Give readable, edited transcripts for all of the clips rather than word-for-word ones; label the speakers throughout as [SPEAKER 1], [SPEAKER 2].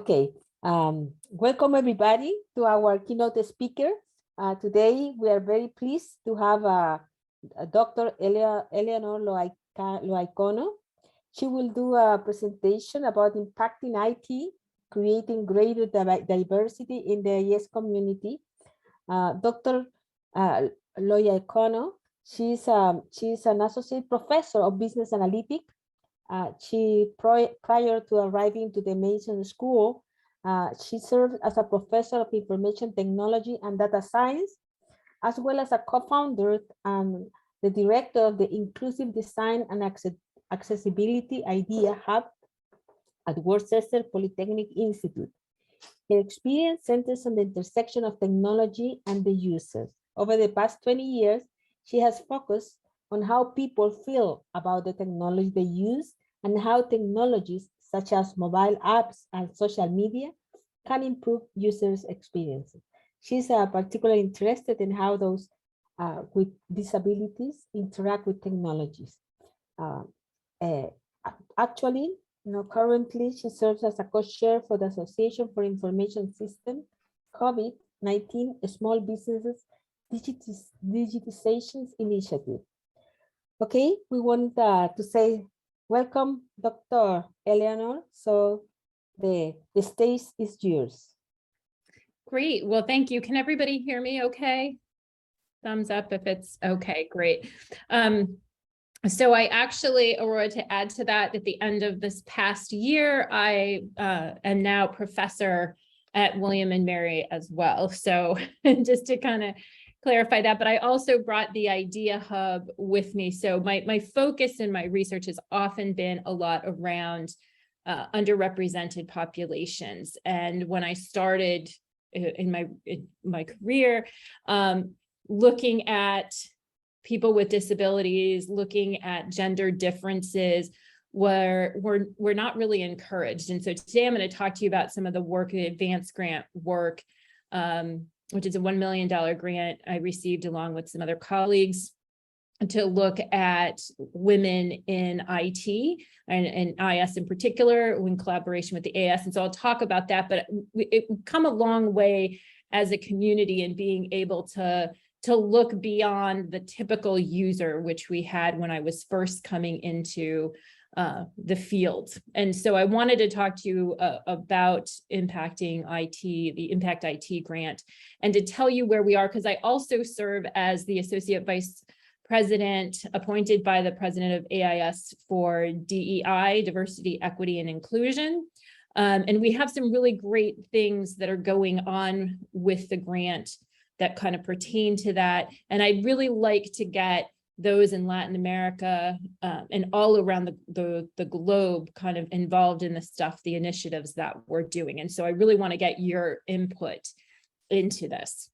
[SPEAKER 1] Okay, welcome everybody to our keynote speaker. Today we are very pleased to have Dr. Eleanor Loiacono. She will do a presentation about impacting IT, creating greater diversity in the IS community. Dr. Loiacono, she's an associate professor of business analytics. Prior to arriving to the Mason School, she served as a professor of information technology and data science, as well as a co-founder and the director of the Inclusive Design and Accessibility Idea Hub at Worcester Polytechnic Institute. Her experience centers on the intersection of technology and the users. Over the past 20 years, she has focused on how people feel about the technology they use and how technologies such as mobile apps and social media can improve users' experiences. She's particularly interested in how those with disabilities interact with technologies. Actually, currently she serves as a co-chair for the Association for Information Systems COVID-19 Small Businesses Digitizations Initiative. Okay, we want to say welcome, Dr. Eleanor. So the stage is yours.
[SPEAKER 2] Great. Well, thank you. Can everybody hear me okay? Thumbs up if it's okay. Great. So I actually, Aurora, to add to that, at the end of this past year, I am now professor at William and Mary as well. So just to kind of clarify that, but I also brought the Idea Hub with me. So my focus in my research has often been a lot around underrepresented populations. And when I started in my career, looking at people with disabilities, looking at gender differences, we're not really encouraged. And so today I'm going to talk to you about some of the work, the advanced grant work, which is a $1 million grant I received along with some other colleagues to look at women in IT and IS in particular, in collaboration with the AS. And so I'll talk about that, but we've come a long way as a community in being able to look beyond the typical user, which we had when I was first coming into the field. And so I wanted to talk to you about impacting IT, the Impact IT grant, and to tell you where we are, because I also serve as the Associate Vice President appointed by the President of AIS for DEI, Diversity, Equity, and Inclusion. And we have some really great things that are going on with the grant that kind of pertain to that. And I'd really like to get those in Latin America and all around the globe kind of involved in the stuff, the initiatives that we're doing. And so I really want to get your input into this.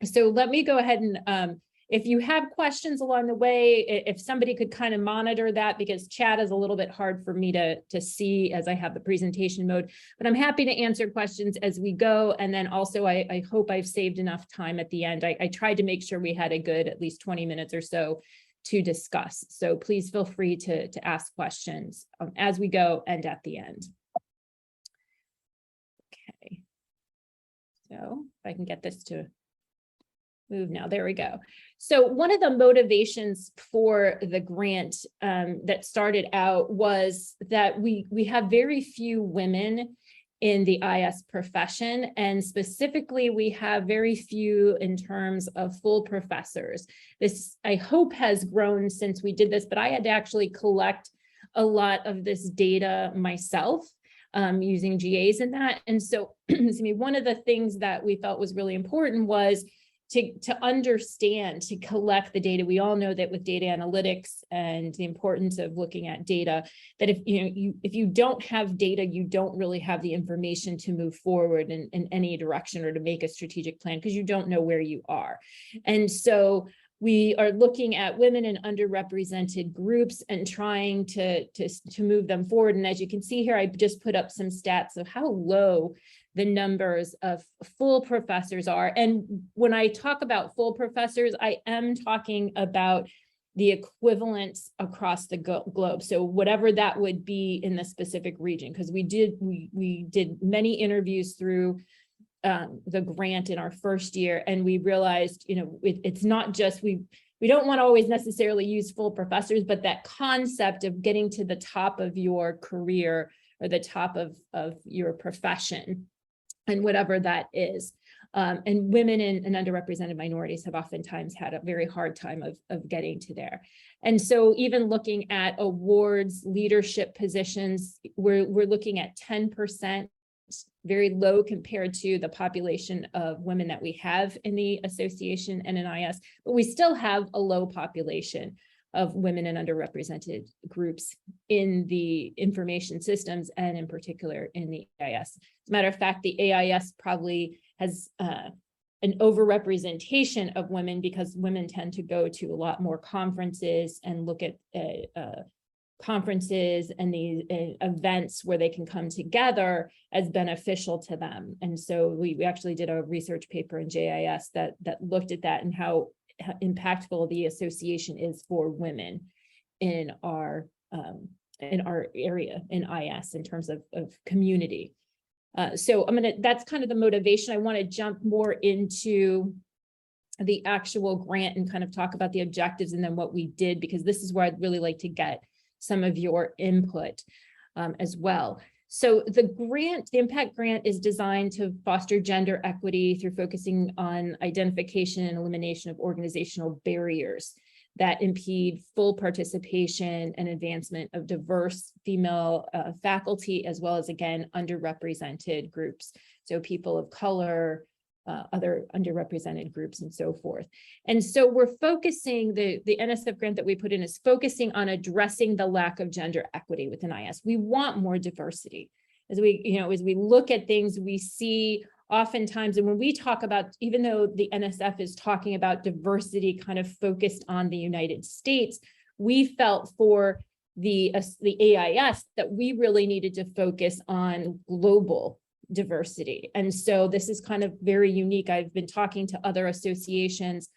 [SPEAKER 2] So let me go ahead and if you have questions along the way, if somebody could kind of monitor that, because chat is a little bit hard for me to see as I have the presentation mode, but I'm happy to answer questions as we go. And then also, I hope I've saved enough time at the end. I tried to make sure we had a good, at least 20 minutes or so to discuss. So please feel free to ask questions as we go and at the end. Okay. So if I can get this to move now, there we go. So one of the motivations for the grant that started out was that we have very few women in the IS profession, and specifically we have very few in terms of full professors. This, I hope, has grown since we did this, but I had to actually collect a lot of this data myself using GAs in that. And so excuse me, one of the things that we felt was really important was to understand, to collect the data. We all know that with data analytics and the importance of looking at data, that if you don't have data, you don't really have the information to move forward in any direction or to make a strategic plan, because you don't know where you are. And so we are looking at women in underrepresented groups and trying to move them forward. And as you can see here, I just put up some stats of how low the numbers of full professors are. And when I talk about full professors, I am talking about the equivalents across the globe. So whatever that would be in the specific region, because we did many interviews through the grant in our first year, and we realized, it's not just, we don't want to always necessarily use full professors, but that concept of getting to the top of your career or the top of your profession, and whatever that is. And women and underrepresented minorities have oftentimes had a very hard time of getting to there. And so even looking at awards, leadership positions, we're looking at 10%, very low compared to the population of women that we have in the association and in IS, but we still have a low population of women and underrepresented groups in the information systems, and in particular in the AIS. As a matter of fact, the AIS probably has an overrepresentation of women, because women tend to go to a lot more conferences and look at conferences and the events where they can come together as beneficial to them. And so we actually did a research paper in JIS that looked at that and how impactful the association is for women in our area in IS in terms of community. So that's kind of the motivation. I want to jump more into the actual grant and kind of talk about the objectives and then what we did, because this is where I'd really like to get some of your input as well. So the ImPACT grant is designed to foster gender equity through focusing on identification and elimination of organizational barriers that impede full participation and advancement of diverse female faculty, as well as, again, underrepresented groups. So people of color, other underrepresented groups, and so forth. And so we're focusing, the NSF grant that we put in is focusing on addressing the lack of gender equity within IS. We want more diversity. As we look at things, we see oftentimes, and when we talk about, even though the NSF is talking about diversity kind of focused on the United States, we felt for the AIS that we really needed to focus on global diversity. And so this is kind of very unique. I've been talking to other associations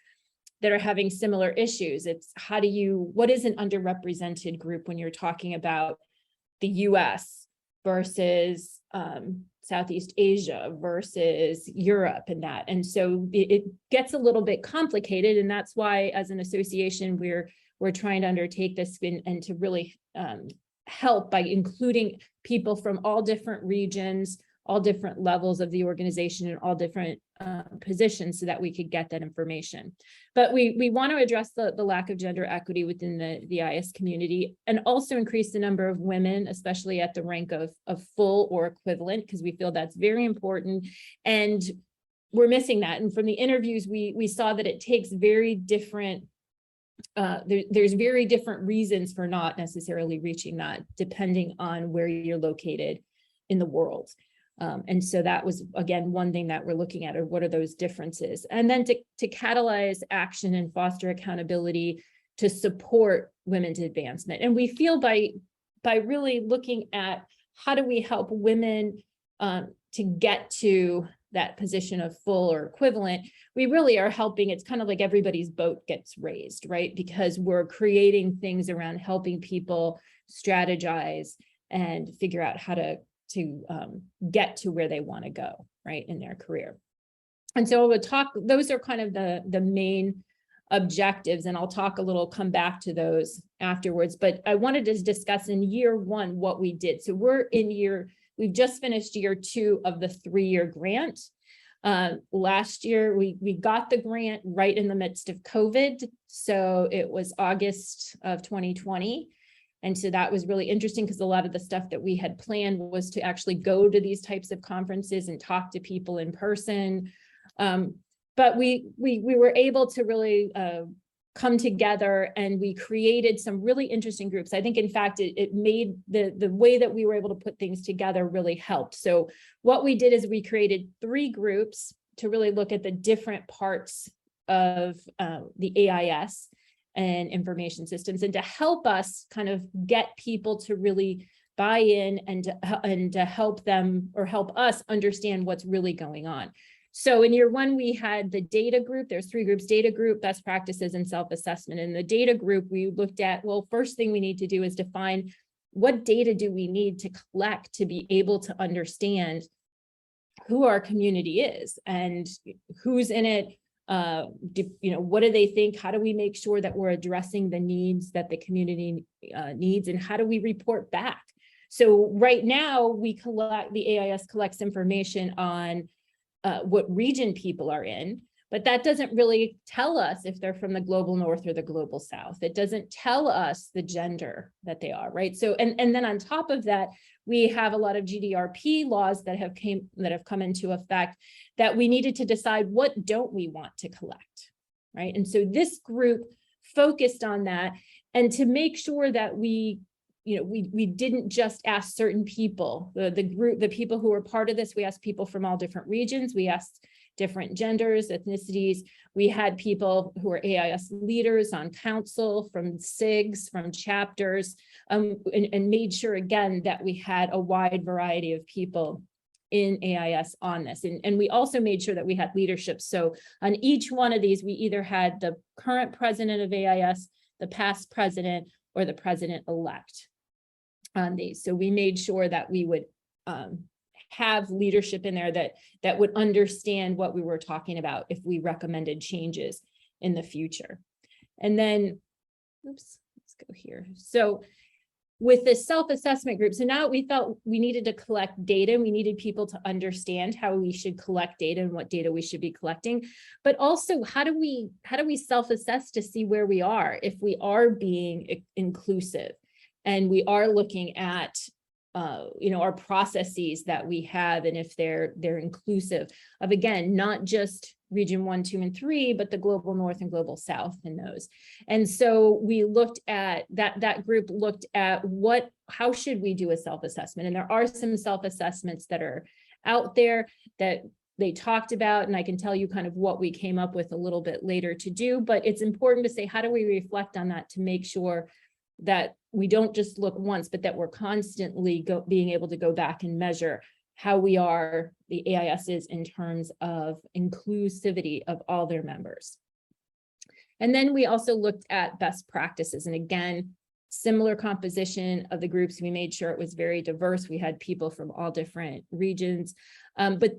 [SPEAKER 2] that are having similar issues. It's what is an underrepresented group when you're talking about the US versus Southeast Asia versus Europe and that. And so it gets a little bit complicated. And that's why as an association, we're trying to undertake this and to really help by including people from all different regions, all different levels of the organization, and all different positions, so that we could get that information. But we want to address the lack of gender equity within the IS community, and also increase the number of women, especially at the rank of full or equivalent, because we feel that's very important. And we're missing that. And from the interviews, we saw that it takes very different, there's very different reasons for not necessarily reaching that, depending on where you're located in the world. And so that was, again, one thing that we're looking at, or what are those differences? And then to catalyze action and foster accountability to support women's advancement. And we feel by really looking at how do we help women to get to that position of full or equivalent, we really are helping. It's kind of like everybody's boat gets raised, right? Because we're creating things around helping people strategize and figure out how to get to where they want to go, right, in their career. And so we'll talk, those are kind of the main objectives, and I'll talk a little, come back to those afterwards. But I wanted to discuss in year one what we did. So we've just finished year 2 of the 3-year grant. Last year, we got the grant right in the midst of COVID. So it was August of 2020. And so that was really interesting, because a lot of the stuff that we had planned was to actually go to these types of conferences and talk to people in person. But we were able to really come together, and we created some really interesting groups. I think, in fact, it made the way that we were able to put things together really helped. So what we did is we created 3 groups to really look at the different parts of the AIS and information systems, and to help us kind of get people to really buy in, and to help them, or help us understand what's really going on. So in year one, we had the data group. There's 3 groups: data group, best practices, and self-assessment. In the data group, we looked at, well, first thing we need to do is define what data do we need to collect to be able to understand who our community is and who's in it. What do they think? How do we make sure that we're addressing the needs that the community needs, and how do we report back? So right now the AIS collects information on what region people are in, but that doesn't really tell us if they're from the global north or the global south. It doesn't tell us the gender that they are, right? So, and then on top of that, we have a lot of GDRP laws that have come into effect that we needed to decide what don't we want to collect, right? And so this group focused on that, and to make sure that we didn't just ask certain people, the people who were part of this. We asked people from all different regions. We asked different genders, ethnicities. We had people who were AIS leaders on council, from SIGs, from chapters, and made sure again that we had a wide variety of people in AIS on this. And we also made sure that we had leadership. So on each one of these, we either had the current president of AIS, the past president, or the president-elect on these. So we made sure that we would have leadership in there that would understand what we were talking about if we recommended changes in the future. And then, oops, let's go here. So with the self-assessment group, so now we felt we needed to collect data. We needed people to understand how we should collect data and what data we should be collecting, but also how do we self-assess to see where we are if we are being inclusive and we are looking at our processes that we have, and if they're inclusive of, again, not just region 1, 2, and 3, but the global north and global south in those. And so we looked at that group looked at how should we do a self-assessment? And there are some self-assessments that are out there that they talked about, and I can tell you kind of what we came up with a little bit later to do, but it's important to say, how do we reflect on that to make sure that we don't just look once, but that we're constantly being able to go back and measure how we are, the AIS is, in terms of inclusivity of all their members. And then we also looked at best practices. And again, similar composition of the groups. We made sure it was very diverse. We had people from all different regions. But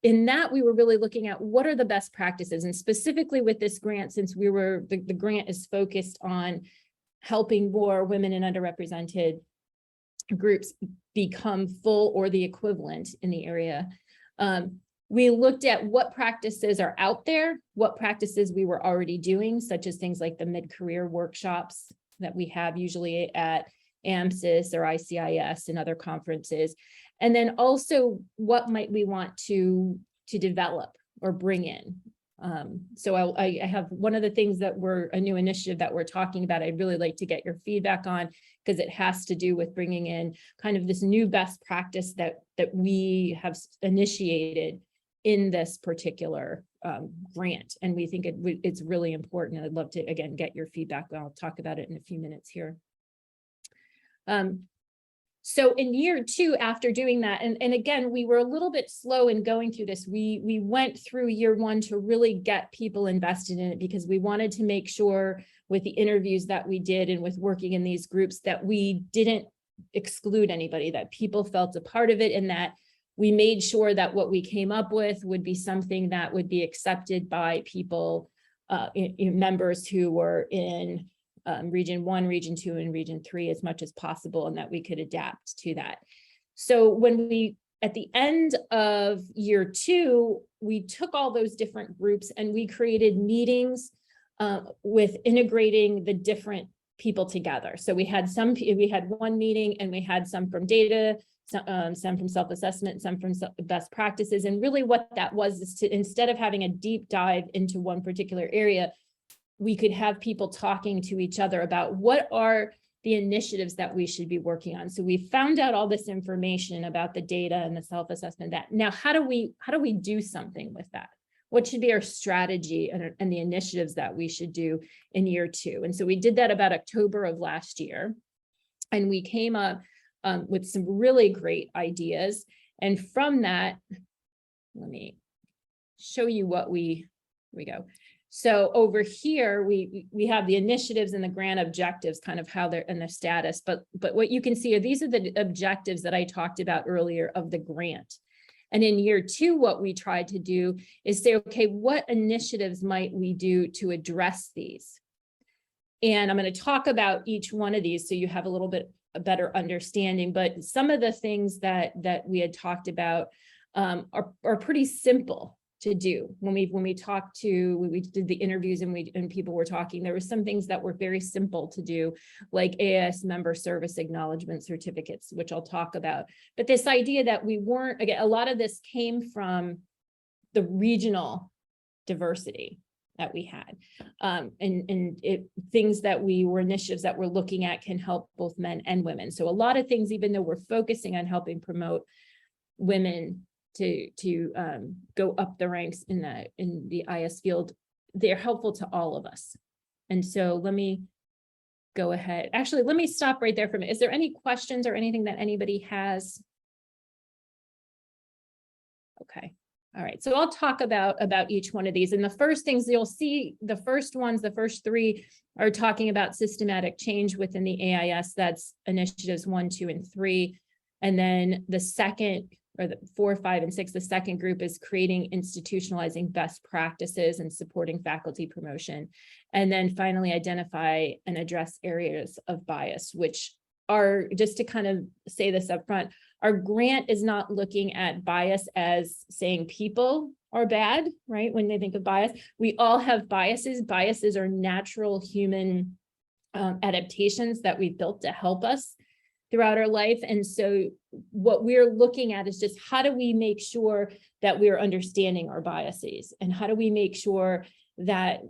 [SPEAKER 2] in that, we were really looking at what are the best practices. And specifically with this grant, since the grant is focused on helping more women and underrepresented groups become full or the equivalent in the area. We looked at what practices are out there, what practices we were already doing, such as things like the mid-career workshops that we have usually at AMSIS or ICIS and other conferences. And then also what might we want to develop or bring in. So I have one of the things that a new initiative that we're talking about, I'd really like to get your feedback on, because it has to do with bringing in kind of this new best practice that we have initiated in this particular grant. And we think it's really important. I'd love to, again, get your feedback. I'll talk about it in a few minutes here. So in year 2, after doing that, and again, we were a little bit slow in going through this. We went through year 1 to really get people invested in it, because we wanted to make sure with the interviews that we did and with working in these groups that we didn't exclude anybody, that people felt a part of it, and that we made sure that what we came up with would be something that would be accepted by people, members who were in region 1, region 2, and region 3 as much as possible, and that we could adapt to that. So when at the end of year 2, we took all those different groups and we created meetings with integrating the different people together. So we had one meeting, and we had some from data, some from self-assessment, some from best practices. And really what that was is to, instead of having a deep dive into one particular area, we could have people talking to each other about what are the initiatives that we should be working on. So we found out all this information about the data and the self-assessment. That now, how do we do something with that? What should be our strategy and the initiatives that we should do in year 2? And so we did that about October of last year, and we came up with some really great ideas. And from that, let me show you what here we go. So over here, we have the initiatives and the grant objectives, kind of how they're in their status. But what you can see are these are the objectives that I talked about earlier of the grant. And in year 2, what we tried to do is say, okay, what initiatives might we do to address these? And I'm going to talk about each one of these so you have a little bit a better understanding. But some of the things that we had talked about are pretty simple to do. When we talked to, we did the interviews and people were talking, there were some things that were very simple to do, like AIS member service acknowledgement certificates, which I'll talk about. But this idea that we weren't, again, a lot of this came from the regional diversity that we had. Things that initiatives that we're looking at can help both men and women. So a lot of things, even though we're focusing on helping promote women to go up the ranks in the IS field, they're helpful to all of us. And so let me go ahead. Actually, let me stop right there for a minute. Is there any questions or anything that anybody has? Okay. All right. So I'll talk about each one of these. And the first things you'll see, the first 3 are talking about systematic change within the AIS. That's initiatives 1, 2, and 3. And then the second, or the 4, 5, and 6, the second group is creating institutionalizing best practices and supporting faculty promotion. And then finally, identify and address areas of bias, which are, just to kind of say this up front, our grant is not looking at bias as saying people are bad, right? When they think of bias, we all have biases. Biases are natural human adaptations that we've built to help us throughout our life. And so what we're looking at is just how do we make sure that we're understanding our biases, and how do we make sure that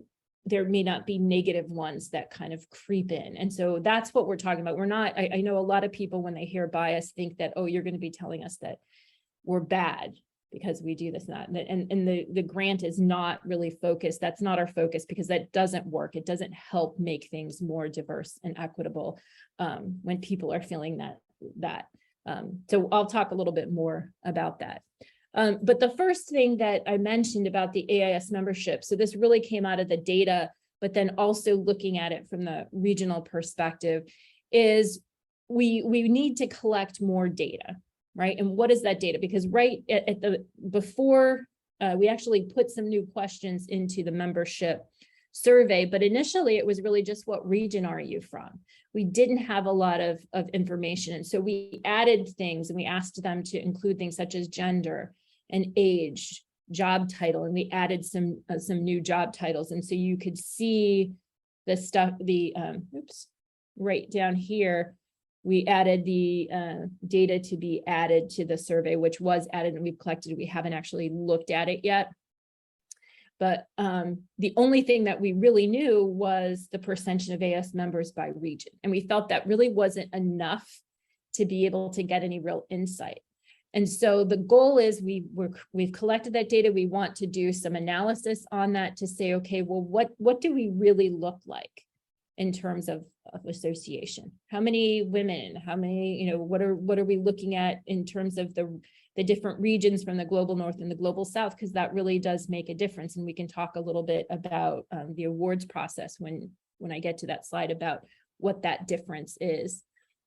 [SPEAKER 2] there may not be negative ones that kind of creep in. And so that's what we're talking about. We're not, I know a lot of people when they hear bias think that, oh, you're going to be telling us that we're bad because we do this, and that. And the grant is not really focused. That's not our focus, because that doesn't work. It doesn't help make things more diverse and equitable when people are feeling that. So I'll talk a little bit more about that. But the first thing that I mentioned about the AIS membership, so this really came out of the data, but then also looking at it from the regional perspective, is we need to collect more data, right? And what is that data? Because right at the before, we actually put some new questions into the membership survey, but initially it was really just, what region are you from? We didn't have a lot of information. And so we added things, and we asked them to include things such as gender and age, job title, and we added some new job titles. And so you could see the stuff, right down here, we added the data to be added to the survey, which was added and we've collected. We haven't actually looked at it yet. But the only thing that we really knew was the percentage of AIS members by region. And we felt that really wasn't enough to be able to get any real insight. And so the goal is we've collected that data. We want to do some analysis on that to say, okay, well, what do we really look like in terms of association? How many women, how many, what are we looking at in terms of the different regions from the global north and the global south, because that really does make a difference. And we can talk a little bit about the awards process when I get to that slide about what that difference is.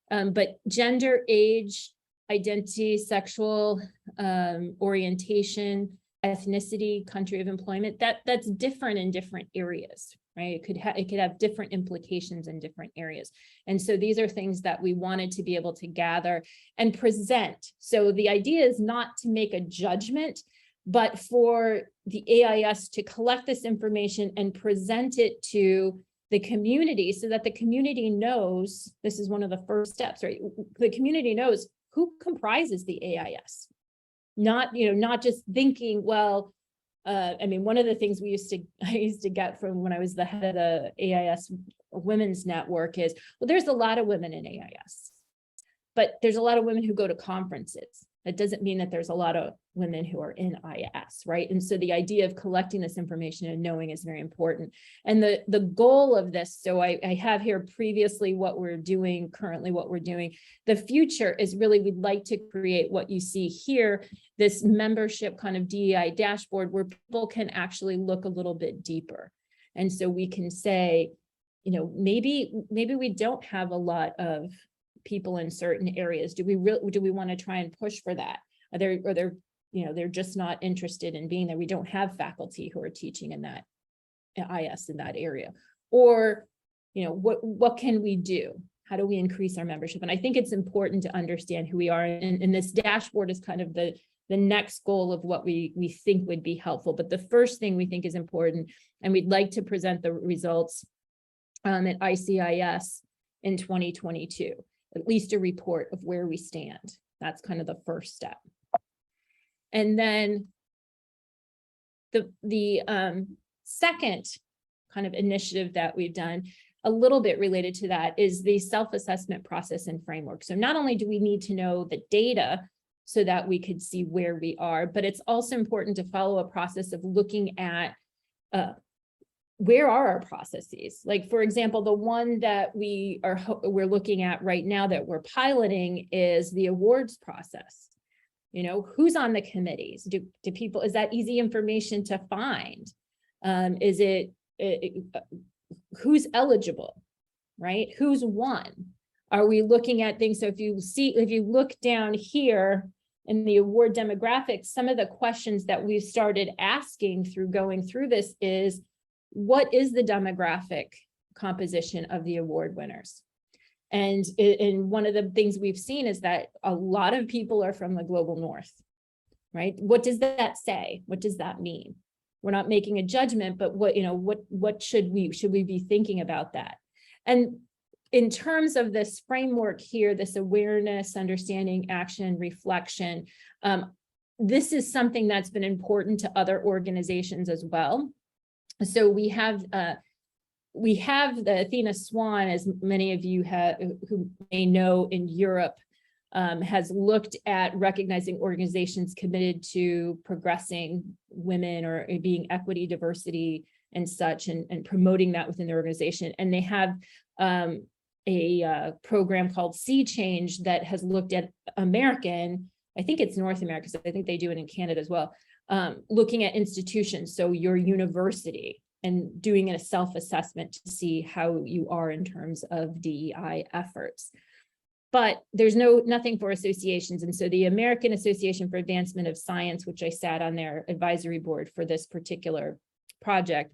[SPEAKER 2] But gender, age, identity, sexual orientation, ethnicity, country of employment, that's different in different areas, right? It could have different implications in different areas. And so these are things that we wanted to be able to gather and present. So the idea is not to make a judgment, but for the AIS to collect this information and present it to the community so that the community knows, this is one of the first steps, right? The community knows who comprises the AIS, not just thinking, well, one of the things I used to get from when I was the head of the AIS Women's Network is, well, there's a lot of women in AIS, but there's a lot of women who go to conferences. That doesn't mean that there's a lot of women who are in IS, right? And so the idea of collecting this information and knowing is very important. And the goal of this, so I have here previously what we're doing, currently what we're doing. The future is really, we'd like to create what you see here, this membership kind of DEI dashboard where people can actually look a little bit deeper. And so we can say, you know, maybe we don't have a lot of people in certain areas. Do we want to try and push for that? Are there, you know, they're just not interested in being there. We don't have faculty who are teaching in that IS in that area. Or, you know, what can we do? How do we increase our membership? And I think it's important to understand who we are. And this dashboard is kind of the next goal of what we think would be helpful. But the first thing we think is important, and we'd like to present the results at ICIS in 2022. At least a report of where we stand. That's kind of the first step. And then the second kind of initiative that we've done, a little bit related to that, is the self-assessment process and framework. So not only do we need to know the data so that we could see where we are, but it's also important to follow a process of looking at where are our processes? Like, for example, the one that we're looking at right now that we're piloting is the awards process. You know, who's on the committees? Do people, is that easy information to find? Is it who's eligible, right? Who's won? Are we looking at things? So if you look down here in the award demographics, some of the questions that we've started asking through going through this is, what is the demographic composition of the award winners? And one of the things we've seen is that a lot of people are from the global north, right? What does that say? What does that mean? We're not making a judgment, but what should we be thinking about that? And in terms of this framework here, this awareness, understanding, action, reflection, this is something that's been important to other organizations as well. So we have the Athena Swan, as many of you who may know in Europe, has looked at recognizing organizations committed to progressing women or being equity, diversity, and such, and promoting that within the organization. And they have a program called Sea Change that has looked at American, I think it's North America, so I think they do it in Canada as well, looking at institutions, so your university, and doing a self-assessment to see how you are in terms of DEI efforts. But there's nothing for associations. And so the American Association for Advancement of Science, which I sat on their advisory board for this particular project,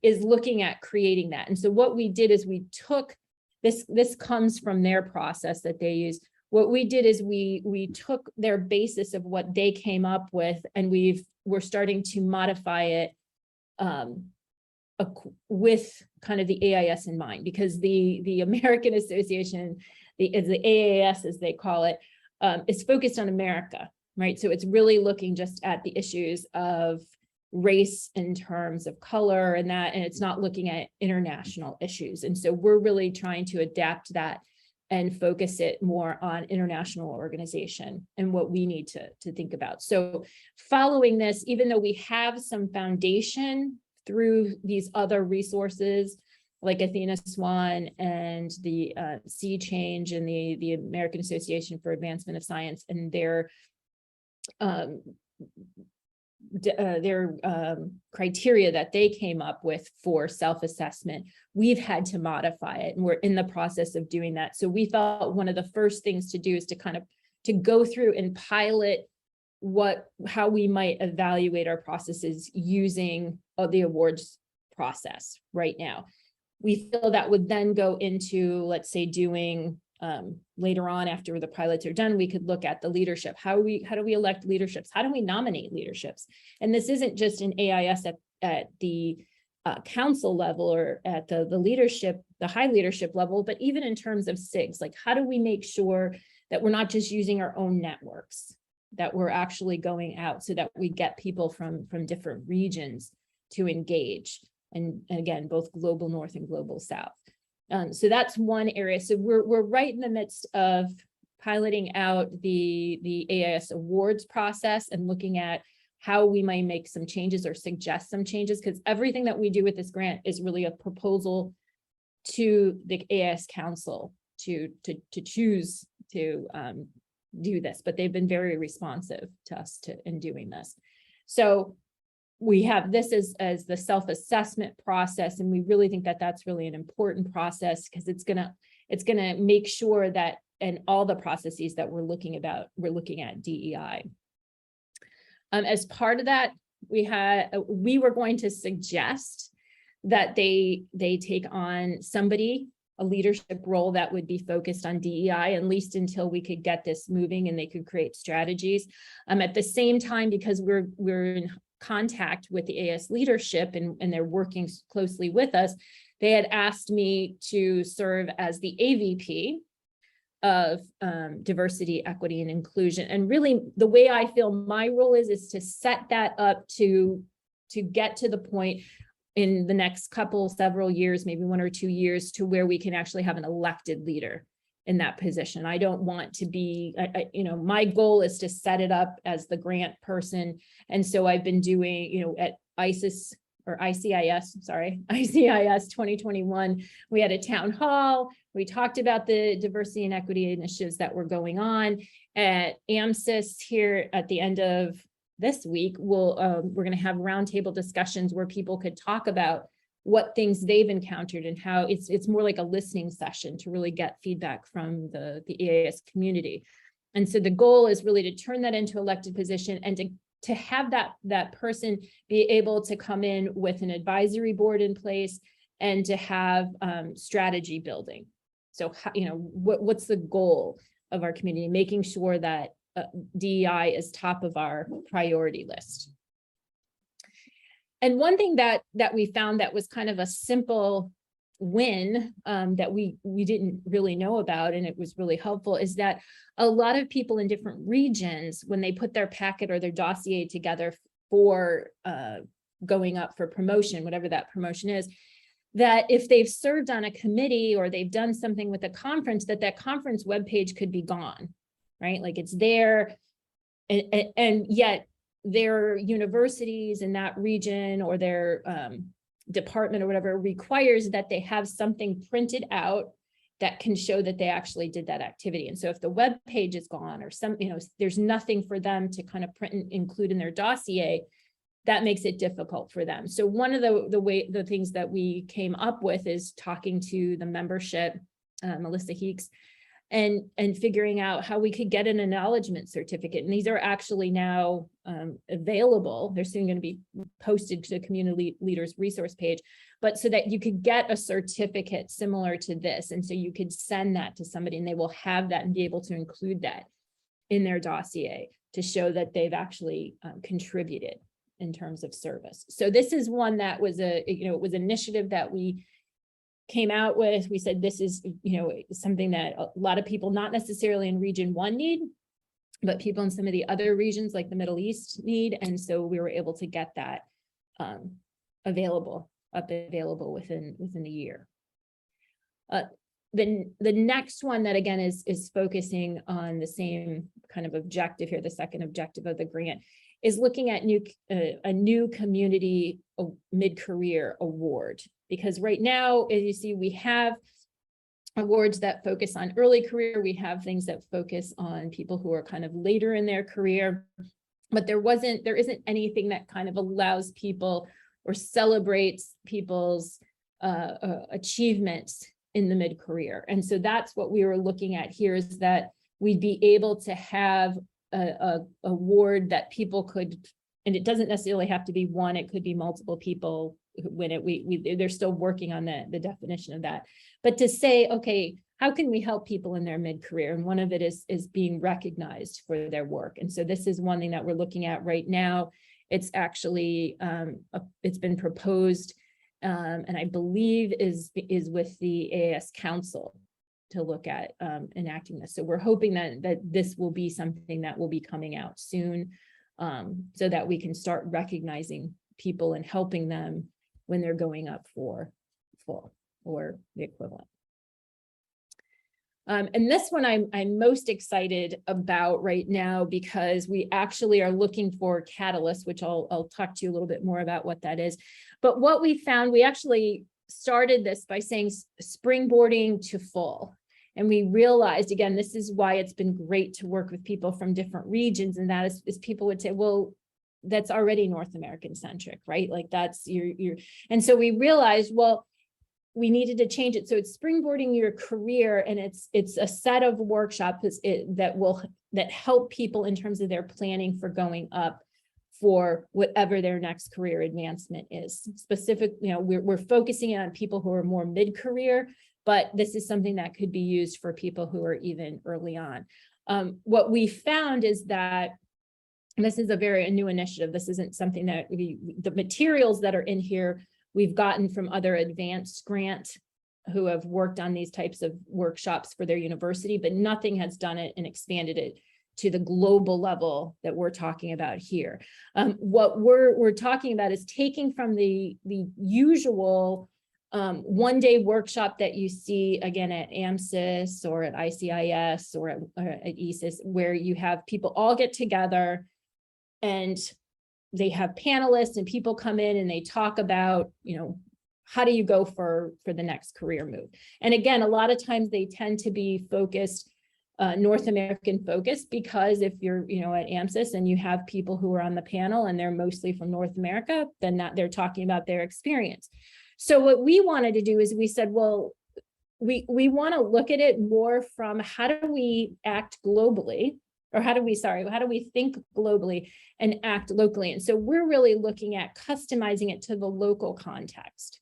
[SPEAKER 2] is looking at creating that. And so what we did is we took this comes from their process that they use. What we did is we took their basis of what they came up with, and we're starting to modify it with kind of the AIS in mind, because the American Association, the AAS as they call it, is focused on America, right? So it's really looking just at the issues of race in terms of color and it's not looking at international issues. And so we're really trying to adapt that and focus it more on international organization and what we need to think about. So following this, even though we have some foundation through these other resources like Athena Swan and the Sea Change and the American Association for Advancement of Science and their criteria that they came up with for self-assessment, we've had to modify it, and we're in the process of doing that. So we thought one of the first things to do is to go through and pilot how we might evaluate our processes using the awards process right now. We feel that would then go into, let's say, doing later on after the pilots are done, we could look at the leadership. How do we elect leaderships? How do we nominate leaderships? And this isn't just an AIS at the council level or at the leadership, the high leadership level, but even in terms of SIGs, like how do we make sure that we're not just using our own networks, that we're actually going out so that we get people from different regions to engage. And again, both global north and global south. So that's one area. So we're right in the midst of piloting out the AIS Awards process and looking at how we might make some changes or suggest some changes, because everything that we do with this grant is really a proposal to the AIS Council to choose to do this, but they've been very responsive to us in doing this. So we have this as the self-assessment process, and we really think that that's really an important process, because it's gonna make sure that in all the processes that we're looking at DEI. As part of that, we were going to suggest that they take on a leadership role that would be focused on DEI, at least until we could get this moving and they could create strategies. At the same time, because we're in contact with the AS leadership and they're working closely with us, they had asked me to serve as the AVP of diversity, equity, and inclusion. And really the way I feel my role is to set that up to get to the point in the next several years, maybe 1 or 2 years, to where we can actually have an elected leader in that position. I don't want to be, my goal is to set it up as the grant person. And so I've been doing, at ICIS 2021, we had a town hall. We talked about the diversity and equity initiatives that were going on. At AMSIS here at the end of this week, we're going to have roundtable discussions where people could talk about what things they've encountered and how it's more like a listening session to really get feedback from the EAS community. And so the goal is really to turn that into elected position and to have that person be able to come in with an advisory board in place and to have strategy building. So, what's the goal of our community, making sure that DEI is top of our priority list. And one thing that we found that was kind of a simple win that we didn't really know about, and it was really helpful, is that a lot of people in different regions, when they put their packet or their dossier together for going up for promotion, whatever that promotion is, that if they've served on a committee or they've done something with a conference, that conference webpage could be gone, right? Like it's there, and yet their universities in that region or their department or whatever requires that they have something printed out that can show that they actually did that activity. And so if the web page is gone or there's nothing for them to kind of print and include in their dossier, that makes it difficult for them. So one of the things that we came up with is talking to the membership, Melissa Heeks, and figuring out how we could get an acknowledgement certificate. And these are actually now available. They're soon going to be posted to the community leaders resource page, but so that you could get a certificate similar to this. And so you could send that to somebody and they will have that and be able to include that in their dossier to show that they've actually contributed in terms of service. So this is one that was it was an initiative that we came out with. We said this is something that a lot of people, not necessarily in region 1, need, but people in some of the other regions like the Middle East need. And so we were able to get that available within a year. The next one that again is focusing on the same kind of objective here, the second objective of the grant, is looking at a new community mid-career award. Because right now, as you see, we have awards that focus on early career. We have things that focus on people who are kind of later in their career, but there isn't anything that kind of allows people or celebrates people's achievements in the mid-career. And so that's what we were looking at here, is that we'd be able to have a award that people could, and it doesn't necessarily have to be one, it could be multiple people win it. They're still working on the definition of that, but to say, okay, how can we help people in their mid-career? And one of it is being recognized for their work. And so this is one thing that we're looking at right now. It's actually it's been proposed and I believe is with the AAS Council to look at enacting this. So we're hoping that this will be something that will be coming out soon, so that we can start recognizing people and helping them when they're going up for full or the equivalent. And this one I'm most excited about right now because we actually are looking for catalysts, which I'll talk to you a little bit more about what that is. But what we found, we actually started this by saying springboarding to full. And we realized, again, this is why it's been great to work with people from different regions. And that is people would say, well, that's already North American centric, right? Like that's your, and so we realized, well, we needed to change it. So it's springboarding your career, and it's a set of workshops that help people in terms of their planning for going up for whatever their next career advancement is. Specific, we're focusing on people who are more mid-career, but this is something that could be used for people who are even early on. What we found is that, and this is a new initiative. This isn't something that the materials that are in here, we've gotten from other advanced grant who have worked on these types of workshops for their university, but nothing has done it and expanded it to the global level that we're talking about here. What we're talking about is taking from the usual one-day workshop that you see again at AMSIS or at ICIS or at ESIS, where you have people all get together and they have panelists and people come in and they talk about, how do you go for the next career move? And again, a lot of times they tend to be focused, North American focused, because if you're, at AMSIS and you have people who are on the panel and they're mostly from North America, then they're talking about their experience. So what we wanted to do is we said, well, we want to look at it more from how do we act globally, or how do we think globally and act locally? And so we're really looking at customizing it to the local context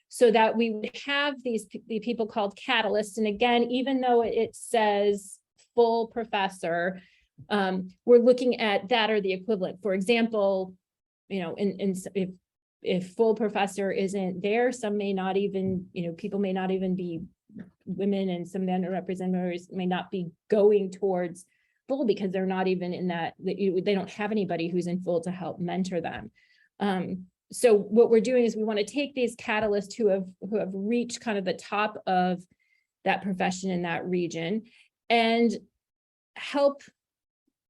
[SPEAKER 2] so that we would have these people called catalysts. And again, even though it says full professor, we're looking at that or the equivalent. For example, if full professor isn't there, some may not even, people may not even be women, and some underrepresented may not be going towards full because they're not even in that, they don't have anybody who's in full to help mentor them. So what we're doing is we want to take these catalysts who have reached kind of the top of that profession in that region and help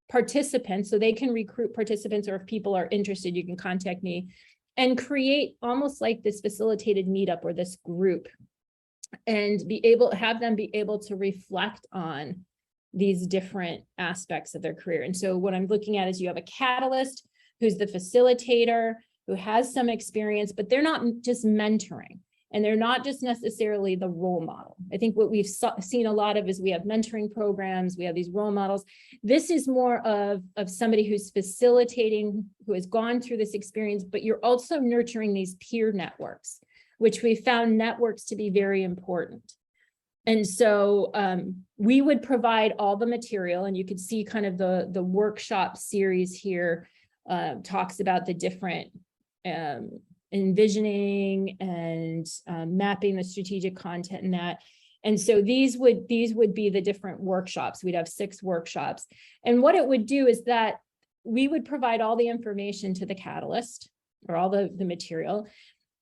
[SPEAKER 2] participants, so they can recruit participants, or if people are interested, you can contact me, and create almost like this facilitated meetup or this group, and have them be able to reflect on these different aspects of their career. And so what I'm looking at is you have a catalyst who's the facilitator, who has some experience, but they're not just mentoring, and they're not just necessarily the role model. I think what we've seen a lot of is we have mentoring programs, we have these role models. This is more of somebody who's facilitating, who has gone through this experience, but you're also nurturing these peer networks, which we found networks to be very important. And so we would provide all the material, and you could see kind of the workshop series here talks about the different envisioning and mapping the strategic content in that. And so these would be the different workshops. We'd have 6 workshops. And what it would do is that we would provide all the information to the catalyst, or all the material.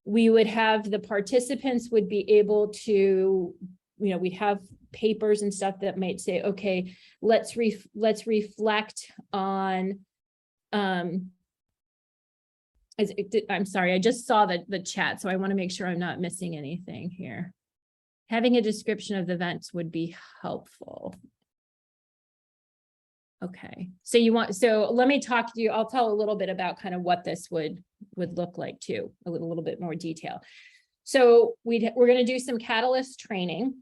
[SPEAKER 2] We would have the participants would be able to, we'd have papers and stuff that might say, okay, let's reflect on, I'm sorry, I just saw the chat, so I want to make sure I'm not missing anything here. Having a description of the events would be helpful. Okay, so let me talk to you. I'll tell a little bit about kind of what this would look like too, a little bit more detail. So we're going to do some catalyst training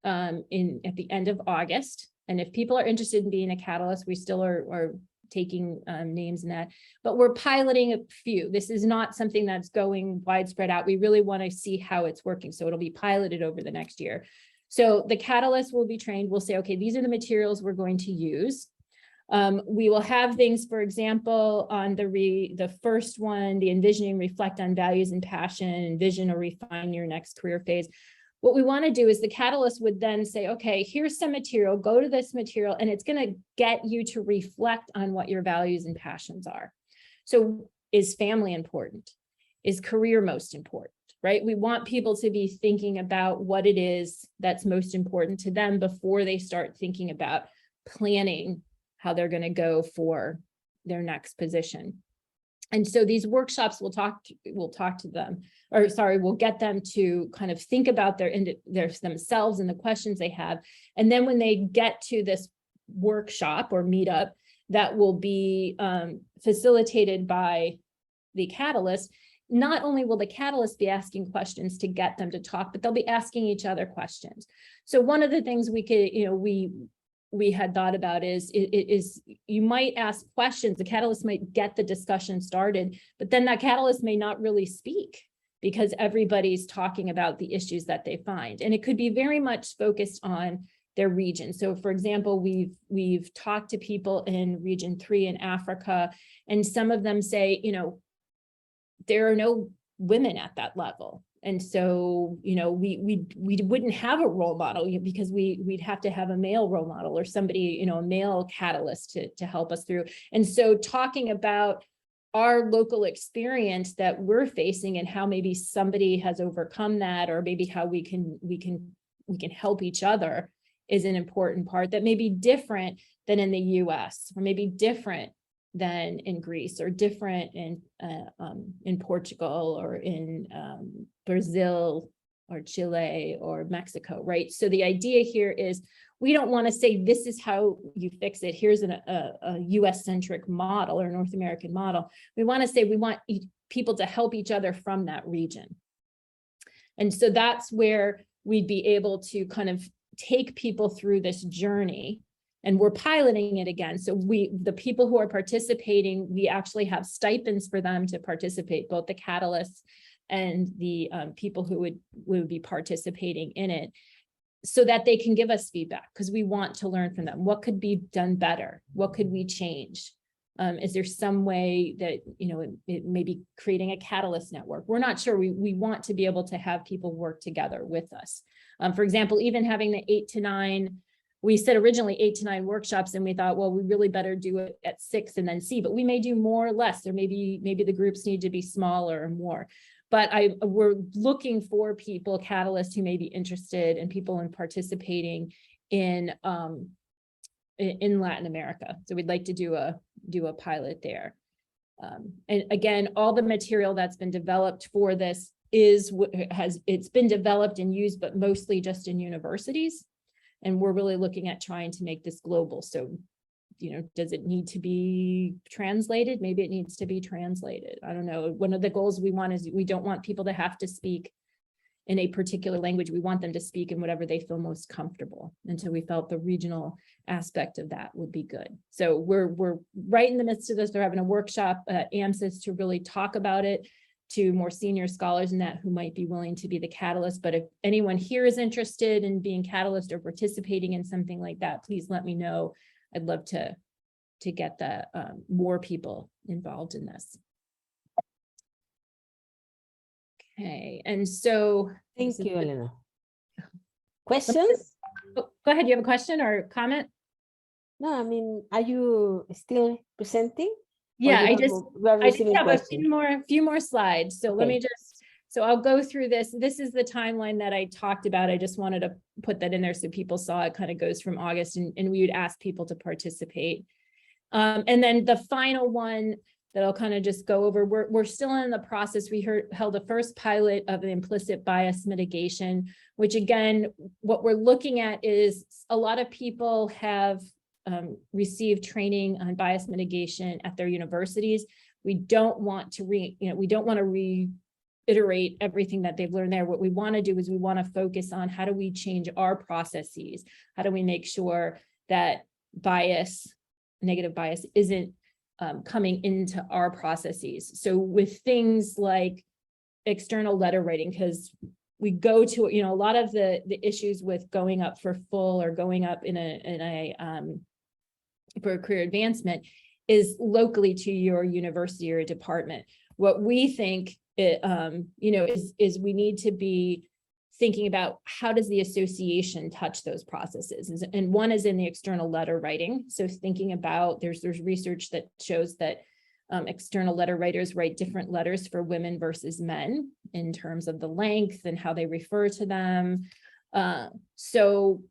[SPEAKER 2] at the end of August. And if people are interested in being a catalyst, we still are taking names in that, but we're piloting a few. This is not something that's going widespread out. We really want to see how it's working. So it'll be piloted over the next year. So the catalyst will be trained. We'll say, okay, these are the materials we're going to use. We will have things, for example, on the first one, the envisioning, reflect on values and passion, envision or refine your next career phase. What we want to do is the catalyst would then say, okay, here's some material, go to this material, and it's going to get you to reflect on what your values and passions are. So is family important? Is career most important? right? We want people to be thinking about what it is that's most important to them before they start thinking about planning how they're going to go for their next position. And so these workshops we'll talk to them, or sorry, we'll get them to kind of think about their themselves and the questions they have. And then when they get to this workshop or meetup that will be facilitated by the Catalyst, not only will the Catalyst be asking questions to get them to talk, but they'll be asking each other questions. So one of the things we could, we had thought about is you might ask questions, the Catalyst might get the discussion started, but then that Catalyst may not really speak because everybody's talking about the issues that they find. And it could be very much focused on their region. So for example, we've talked to people in Region 3 in Africa, and some of them say, there are no women at that level. And so, we wouldn't have a role model because we'd have to have a male role model or somebody, a male catalyst to help us through. And so talking about our local experience that we're facing and how maybe somebody has overcome that, or maybe how we can help each other is an important part that may be different than in the US, or maybe different than in Greece, or different in Portugal, or in Brazil, or Chile, or Mexico, right? So the idea here is we don't want to say this is how you fix it. Here's a US-centric model or North American model. We want to say we want people to help each other from that region. And so that's where we'd be able to kind of take people through this journey. And we're piloting it again. So the people who are participating, we actually have stipends for them to participate, both the Catalysts and the people who would be participating in it, so that they can give us feedback, because we want to learn from them. What could be done better? What could we change? Is there some way that, it may be creating a Catalyst network? We're not sure. We want to be able to have people work together with us. For example, even having the 8 to 9, we said originally 8 to 9 workshops, and we thought, well, we really better do it at 6 and then see, but we may do more or less, or maybe the groups need to be smaller or more. But we're looking for people, Catalysts, who may be interested, and people in participating in Latin America. So we'd like to do a pilot there. And again, all the material that's been developed for this it's been developed and used, but mostly just in universities. And we're really looking at trying to make this global. So, does it need to be translated? Maybe it needs to be translated. I don't know. One of the goals we want is we don't want people to have to speak in a particular language. We want them to speak in whatever they feel most comfortable. And so we felt the regional aspect of that would be good. So we're right in the midst of this. They're having a workshop at AMSIS to really talk about it to more senior scholars in that who might be willing to be the Catalyst. But if anyone here is interested in being Catalyst or participating in something like that, please let me know. I'd love to get the more people involved in this. Okay, and so
[SPEAKER 1] thank you, Eleanor. Questions?
[SPEAKER 2] Oh, go ahead. You have a question or comment?
[SPEAKER 1] No, I mean, are you still presenting?
[SPEAKER 2] Yeah, I just have a few more slides. So let me so I'll go through this. This is the timeline that I talked about. I just wanted to put that in there so people saw it kind of goes from August, and we would ask people to participate. And then the final one that I'll kind of just go over, we're still in the process. We held the first pilot of an implicit bias mitigation, which again, what we're looking at is a lot of people have received training on bias mitigation at their universities. We don't want to reiterate everything that they've learned there. What we want to do is we want to focus on how do we change our processes? How do we make sure that negative bias isn't coming into our processes? So with things like external letter writing, because we go to, a lot of the issues with going up for full or going up for a career advancement is locally to your university or department. What we think, is we need to be thinking about how does the association touch those processes, and one is in the external letter writing. So thinking about there's research that shows that external letter writers write different letters for women versus men in terms of the length and how they refer to them. So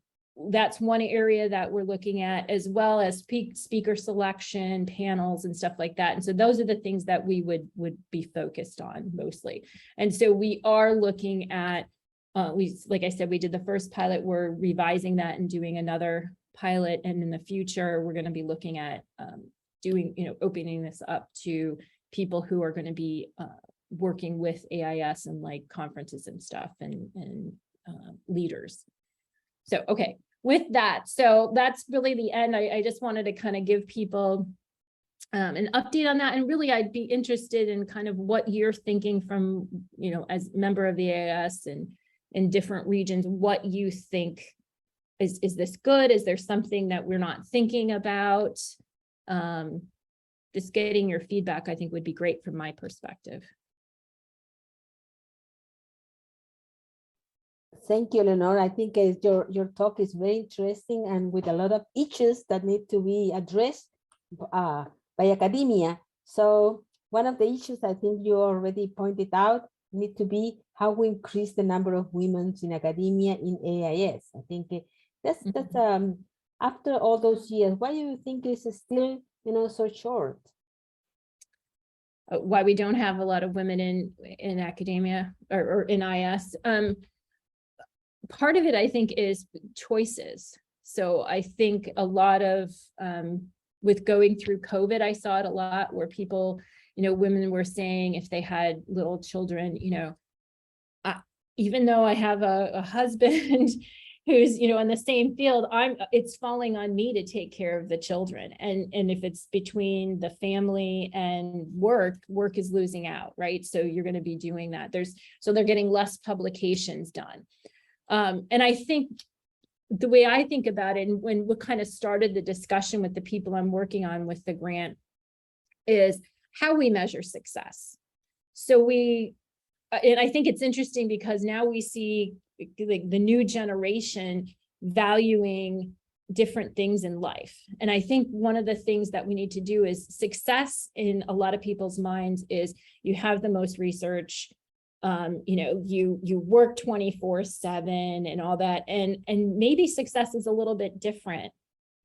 [SPEAKER 2] that's one area that we're looking at, as well as speaker selection, panels and stuff like that. And so those are the things that we would be focused on mostly. And so we are looking at, like I said, we did the first pilot, we're revising that and doing another pilot. And in the future, we're going to be looking at opening this up to people who are going to be working with AIS and like conferences and stuff and leaders. So, okay, with that, so that's really the end. I just wanted to kind of give people an update on that. And really, I'd be interested in kind of what you're thinking from, as member of the AIS and in different regions, what you think, is this good? Is there something that we're not thinking about? Just getting your feedback, I think, would be great from my perspective.
[SPEAKER 1] Thank you, Eleanor. I think your talk is very interesting and with a lot of issues that need to be addressed by academia. So one of the issues I think you already pointed out need to be how we increase the number of women in academia in AIS. I think that's after all those years, why do you think it's still so short?
[SPEAKER 2] Why we don't have a lot of women in academia or in IS. Part of it, I think, is choices. So I think a lot of, with going through COVID, I saw it a lot where people, women were saying if they had little children, even though I have a husband who's, in the same field, it's falling on me to take care of the children. And if it's between the family and work is losing out, right? So you're going to be doing that. So they're getting less publications done. And I think the way I think about it, and when we kind of started the discussion with the people I'm working on with the grant, is how we measure success. So and I think it's interesting because now we see like the new generation valuing different things in life. And I think one of the things that we need to do is success in a lot of people's minds is you have the most research, you work 24/7 and all that. And maybe success is a little bit different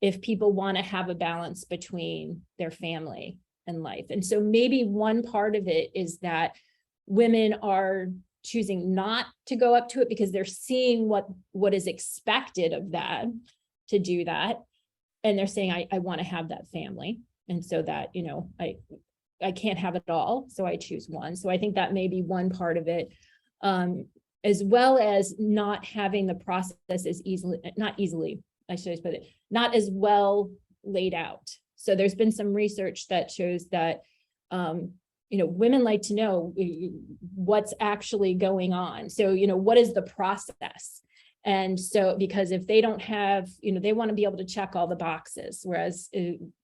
[SPEAKER 2] if people want to have a balance between their family and life. And so maybe one part of it is that women are choosing not to go up to it because they're seeing what is expected of them to do that. And they're saying, I want to have that family. And so that, I can't have it all. So I choose one. So I think that may be one part of it, as well as not having the process not as well laid out. So there's been some research that shows that, women like to know what's actually going on. So, what is the process? And so, because if they don't have, they want to be able to check all the boxes, whereas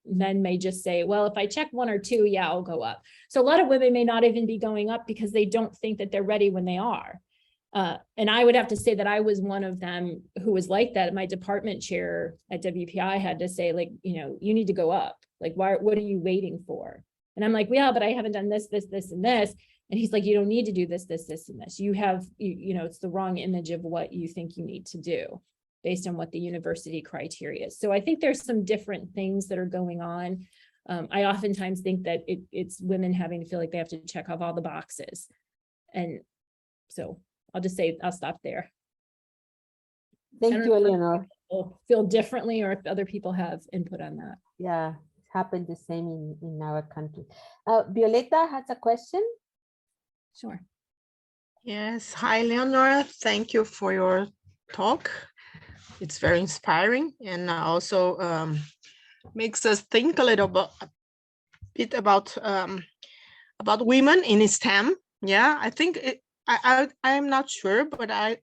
[SPEAKER 2] men may just say, well, if I check one or two, yeah, I'll go up. So a lot of women may not even be going up because they don't think that they're ready when they are. And I would have to say that I was one of them who was like that. My department chair at WPI had to say, like, you need to go up. Like, what are you waiting for? And I'm like, yeah, but I haven't done this, this, this, and this. And he's like, you don't need to do this, this, this, and this. You have, it's the wrong image of what you think you need to do based on what the university criteria is. So I think there's some different things that are going on. I oftentimes think that it's women having to feel like they have to check off all the boxes. And so I'll just say, I'll stop there.
[SPEAKER 1] Thank you, Eleanor.
[SPEAKER 2] Feel differently or if other people have input on that.
[SPEAKER 1] Yeah, it's happened the same in our country. Violeta has a question.
[SPEAKER 2] Sure.
[SPEAKER 3] Yes. Hi, Eleanor. Thank you for your talk. It's very inspiring and also makes us think a little bit about women in STEM. Yeah, I think I'm not sure, but I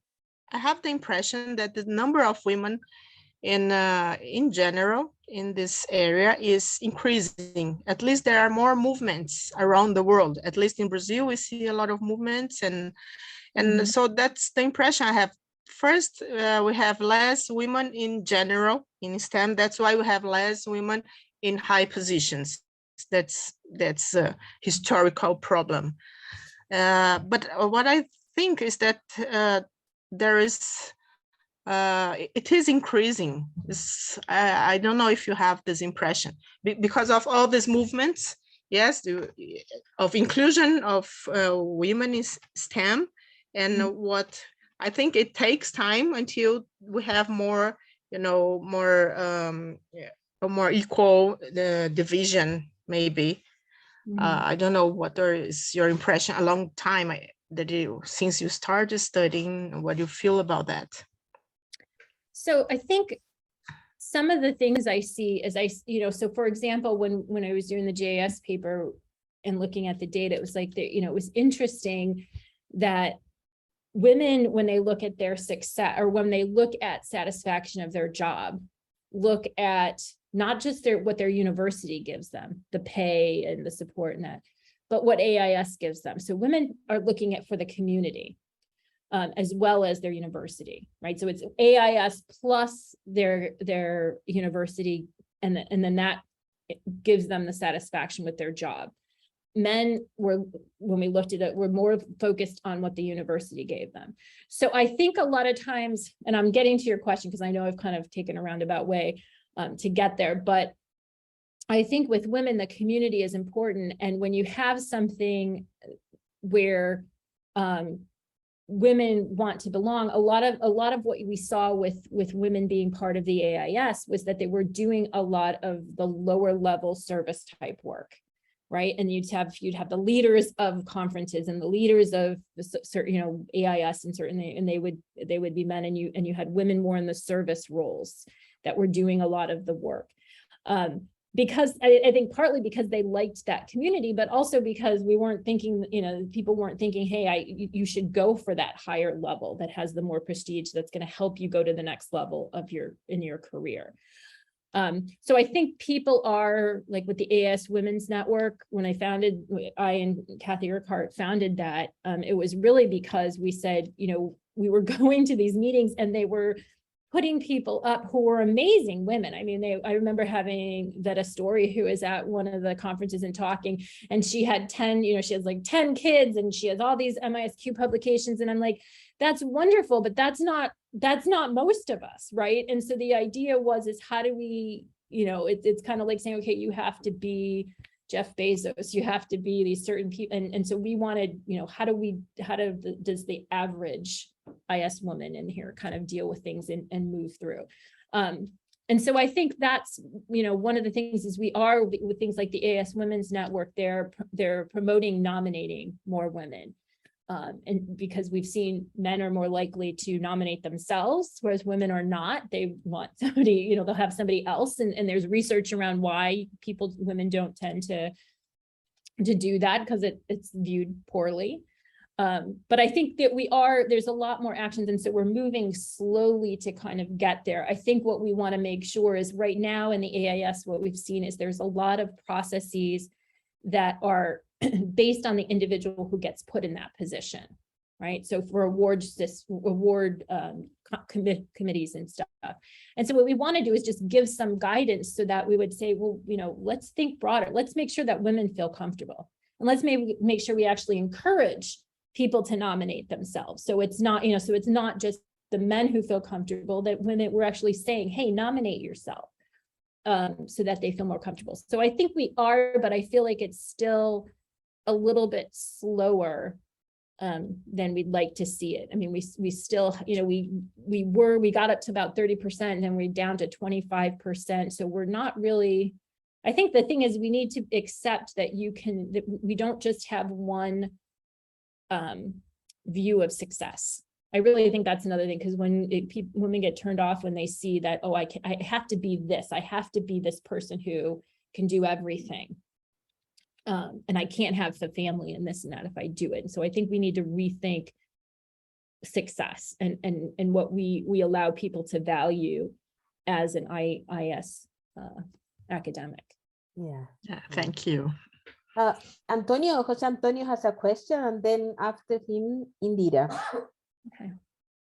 [SPEAKER 3] have the impression that the number of women in general in this area is increasing. At least there are more movements around the world. At least in Brazil, we see a lot of movements, and so that's the impression I have. First, we have less women in general in STEM. That's why we have less women in high positions. that's a historical problem. But what I think is that it is increasing. I don't know if you have this impression because of all these movements. Yes, of inclusion of women in STEM, and what I think it takes time until we have more, a more equal division, maybe. I don't know what is your impression a long time since you started studying, what do you feel about that?
[SPEAKER 2] So I think some of the things I see is so for example, when I was doing the JAS paper and looking at the data, it was like, it was interesting that women, when they look at their success or when they look at satisfaction of their job, look at not just what their university gives them, the pay and the support and that, but what AIS gives them. So women are looking at for the community. As well as their university, right? So it's AIS plus their university, and then that gives them the satisfaction with their job. Men when we looked at it, were more focused on what the university gave them. So I think a lot of times, and I'm getting to your question because I know I've kind of taken a roundabout way to get there, but I think with women, the community is important. And when you have something where women want to belong, a lot of what we saw with women being part of the AIS was that they were doing a lot of the lower level service type work, right? And you'd have the leaders of conferences and the leaders of certain, AIS and they would be men, and you had women more in the service roles that were doing a lot of the work. Because I think partly because they liked that community, but also because we weren't thinking, people weren't thinking, hey, you should go for that higher level that has the more prestige that's going to help you go to the next level in your career. So I think people are like with the AIS Women's Network, when I and Kathy Urquhart founded that, it was really because we said, we were going to these meetings and they were putting people up who were amazing women. I mean, I remember having Veta Story, who was at one of the conferences and talking, and she had 10, she has like 10 kids and she has all these MISQ publications. And I'm like, that's wonderful, but that's not most of us, right? And so the idea is how do we, it's kind of like saying, okay, you have to be Jeff Bezos, you have to be these certain people. And so we wanted, does the average IS woman in here kind of deal with things and move through. And so I think that's, one of the things is we are with things like the AIS Women's Network, they're promoting nominating more women. And because we've seen men are more likely to nominate themselves, whereas women are not. They want somebody, they'll have somebody else. And there's research around why women don't tend to do that because it's viewed poorly. But I think that there's a lot more actions. And so we're moving slowly to kind of get there. I think what we want to make sure is right now in the AIS, what we've seen is there's a lot of processes that are based on the individual who gets put in that position, right? So for award committees and stuff. And so what we want to do is just give some guidance so that we would say, well, let's think broader. Let's make sure that women feel comfortable. And let's maybe make sure we actually encourage people to nominate themselves. So it's not, so it's not just the men who feel comfortable, that women, we're actually saying, hey, nominate yourself so that they feel more comfortable. So I think we are, but I feel like it's still a little bit slower than we'd like to see it. I mean, we still, we got up to about 30% and then we're down to 25%. So we're not really, I think the thing is we need to accept that that we don't just have one view of success. I really think that's another thing, because when women get turned off when they see that, oh, I have to be this, I have to be this person who can do everything. And I can't have the family and this and that if I do it. And so I think we need to rethink success and what we allow people to value as an IS academic.
[SPEAKER 1] Yeah.
[SPEAKER 3] Thank you.
[SPEAKER 1] Jose Antonio has a question, and then after him, Indira.
[SPEAKER 2] Okay.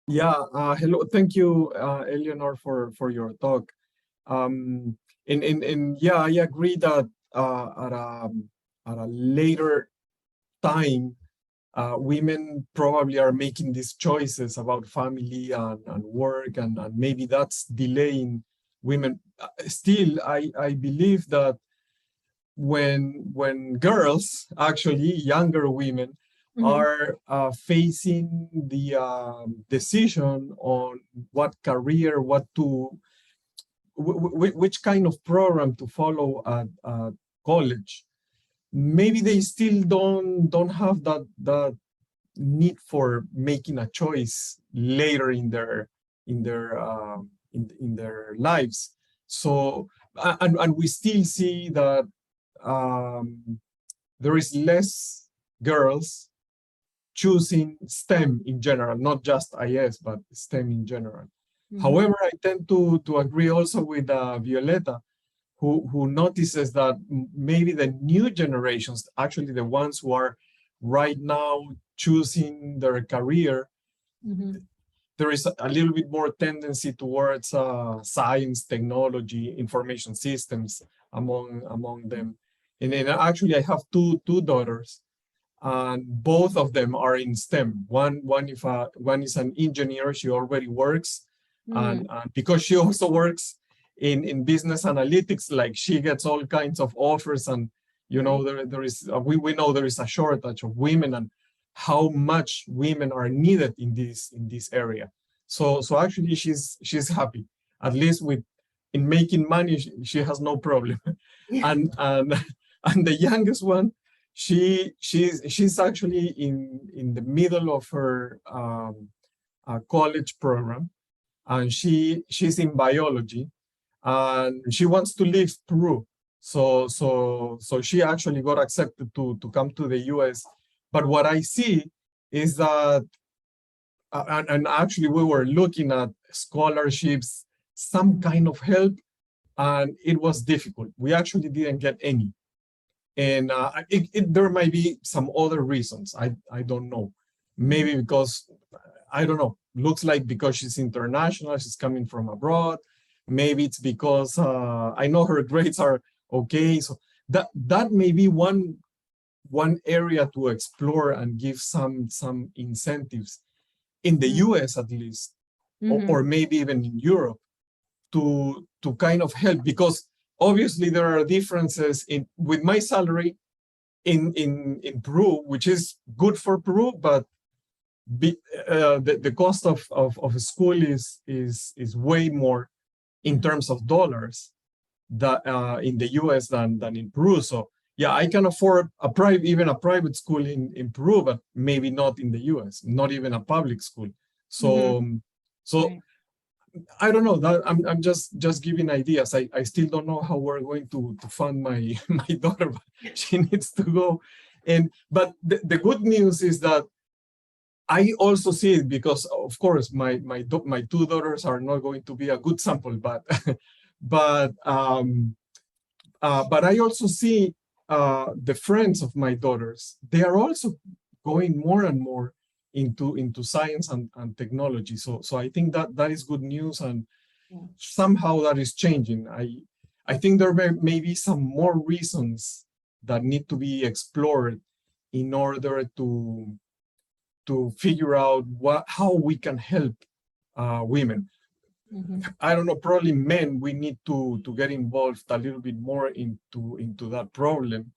[SPEAKER 4] Yeah, hello. Thank you, Eleanor, for your talk. Yeah, I agree that at a later time, women probably are making these choices about family and work, and maybe that's delaying women. Still, I believe that when girls, actually younger women, are facing the decision on what career, which kind of program to follow at college, maybe they still don't have that need for making a choice later in their lives. So and we still see that there is less girls choosing STEM in general, not just IS, but STEM in general. However, I tend to agree also with Violeta, who notices that maybe the new generations, actually the ones who are right now choosing their career, there is a little bit more tendency towards science, technology, information systems among them. And actually, I have two daughters, and both of them are in STEM. One is an engineer. She already works, and because she also works in business analytics, like she gets all kinds of offers, and you know there is we know there is a shortage of women and how much women are needed in this area. So actually she's happy, at least in making money. She has no problem. and the youngest one, she's actually in the middle of her college program, and she's in biology, and she wants to leave Peru. So she actually got accepted to come to the US. But what I see is that, and actually we were looking at scholarships, some kind of help, and it was difficult. We actually didn't get any. And there might be some other reasons. I don't know. Maybe because, I don't know, looks like because she's international, she's coming from abroad. Maybe it's because I know her grades are okay. So that may be one area to explore and give some incentives in the US at least, or maybe even in Europe, to kind of help, because obviously there are differences with my salary in Peru, which is good for Peru, but the cost of a school is way more in terms of dollars that in the US than in Peru. So yeah, I can afford even a private school in Peru, but maybe not in the US, not even a public school. So right. I don't know. That I'm just giving ideas. I still don't know how we're going to fund my daughter, but she needs to go. But the good news is that I also see it, because of course my two daughters are not going to be a good sample, but but I also see the friends of my daughters. They are also going more and more into science and technology. So I think that is good news, and somehow that is changing. I think there may be some more reasons that need to be explored in order to figure out how we can help women. I don't know, probably men, we need to get involved a little bit more into that problem,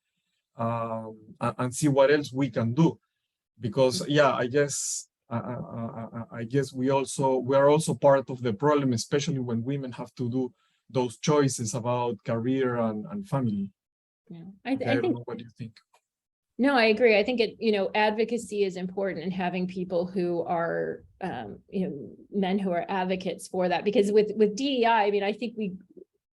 [SPEAKER 4] and see what else we can do. Because yeah, I guess we are also part of the problem, especially when women have to do those choices about career and family.
[SPEAKER 2] Yeah,
[SPEAKER 4] I don't know, what do you think?
[SPEAKER 2] No, I agree. I think advocacy is important, and having people who are, men who are advocates for that. Because with DEI, I mean, I think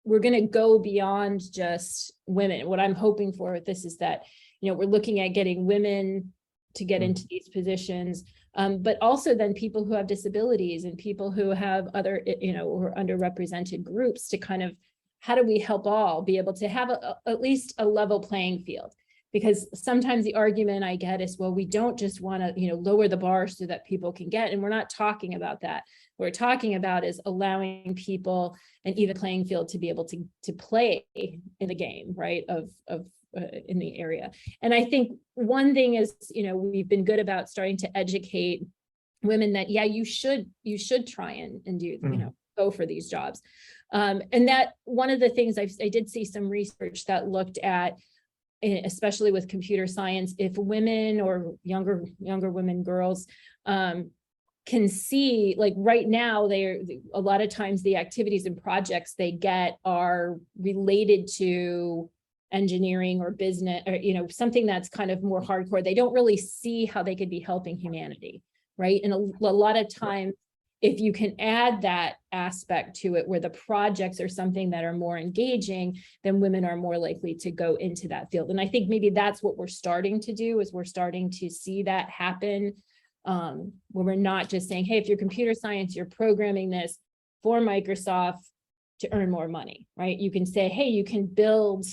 [SPEAKER 2] we're going to go beyond just women. What I'm hoping for with this is that, we're looking at getting women to get into these positions, but also then people who have disabilities and people who have other, or underrepresented groups, to kind of, how do we help all be able to have at least a level playing field? Because sometimes the argument I get is, well, we don't just want to, lower the bar so that people can get, and we're not talking about that. we're talking about is allowing people an even playing field to be able to play in the game, right, of in the area. And I think one thing is, we've been good about starting to educate women that, yeah, you should try and do, go for these jobs. And that one of the things I did see some research that looked at, especially with computer science, if women or younger women, girls, can see, like right now, a lot of times the activities and projects they get are related to engineering or business, or something that's kind of more hardcore. They don't really see how they could be helping humanity, right? And a lot of times, if you can add that aspect to it, where the projects are something that are more engaging, then women are more likely to go into that field. And I think maybe that's what we're starting to do, is we're starting to see that happen, where we're not just saying, hey, if you're computer science, you're programming this for Microsoft to earn more money, right? You can say, hey, you can build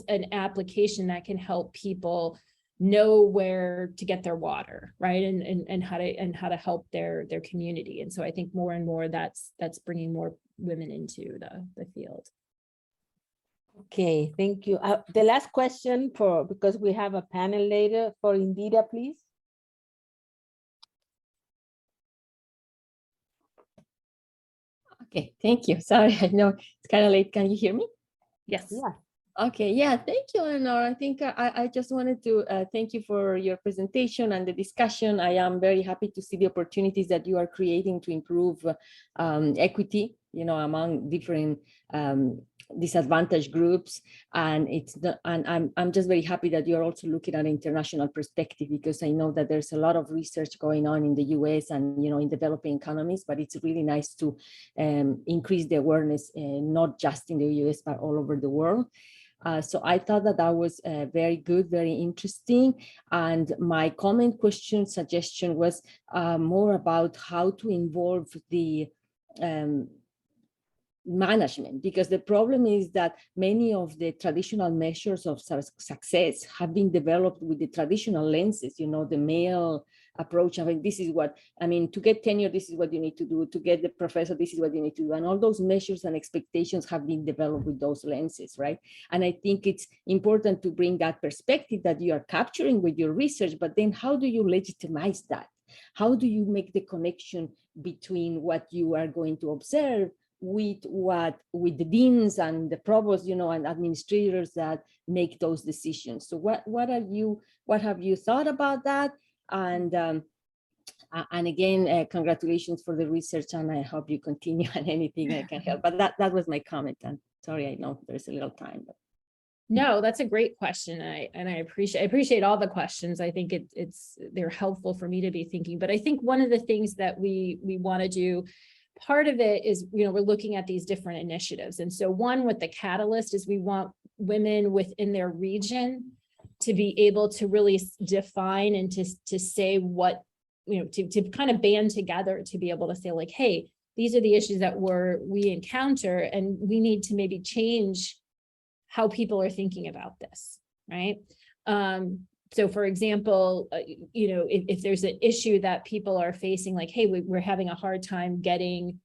[SPEAKER 2] an application that can help people know where to get their water, right? And how to help their community. And so I think more and more that's bringing more women into the field.
[SPEAKER 1] Okay, thank you. The last question, because we have a panel later, for Indira, please.
[SPEAKER 5] Okay, thank you. Sorry, I know it's kind of late. Can you hear me?
[SPEAKER 2] Yes.
[SPEAKER 1] Yeah.
[SPEAKER 5] Okay, yeah, thank you, Eleanor. I think I just wanted to thank you for your presentation and the discussion. I am very happy to see the opportunities that you are creating to improve equity, among different disadvantaged groups. And I'm just very happy that you're also looking at an international perspective, because I know that there's a lot of research going on in the US and, in developing economies, but it's really nice to increase the awareness, not just in the US, but all over the world. So I thought that was very good, very interesting. And my comment, question, suggestion was more about how to involve the management, because the problem is that many of the traditional measures of success have been developed with the traditional lenses, the male approach. I mean, to get tenure, this is what you need to do. To get the professor, this is what you need to do. And all those measures and expectations have been developed with those lenses, right? And I think it's important to bring that perspective that you are capturing with your research, but then how do you legitimize that? How do you make the connection between what you are going to observe with the deans and the provosts, and administrators that make those decisions? So what have you thought about that? And again, congratulations for the research, and I hope you continue on anything I can help. But that was my comment. And sorry, I know there's a little time. But.
[SPEAKER 2] No, that's a great question. And I appreciate all the questions. I think they're helpful for me to be thinking. But I think one of the things that we want to do, part of it is, we're looking at these different initiatives. And so one with the catalyst is we want women within their region to be able to really define and to say what, to kind of band together to be able to say, like, hey, these are the issues that we encounter, and we need to maybe change how people are thinking about this, right? So for example, if there's an issue that people are facing, like, hey, we're having a hard time getting